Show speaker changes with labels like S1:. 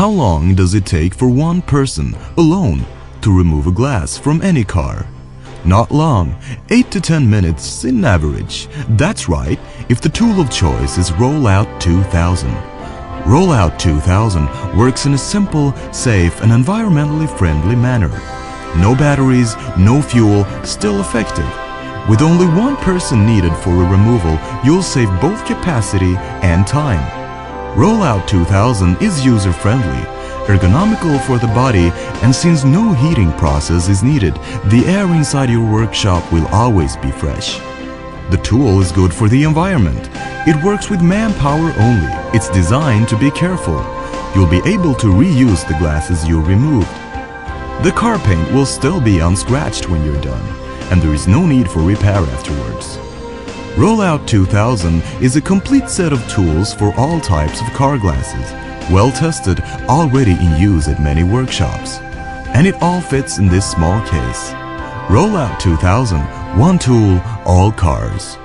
S1: How long does it take for one person, alone, to remove a glass from any car? Not long, 8 to 10 minutes in average. That's right, if the tool of choice is Rollout 2000. Rollout 2000 works in a simple, safe and environmentally friendly manner. No batteries, no fuel, still effective. With only one person needed for a removal, you'll save both capacity and time. Rollout 2000 is user-friendly, ergonomical for the body, and since no heating process is needed, the air inside your workshop will always be fresh. The tool is good for the environment. It works with manpower only. It's designed to be careful. You'll be able to reuse the glasses you removed. The car paint will still be unscratched when you're done, and there is no need for repair afterwards. Rollout 2000 is a complete set of tools for all types of car glasses, well tested, already in use at many workshops. And it all fits in this small case. Rollout 2000, one tool, all cars.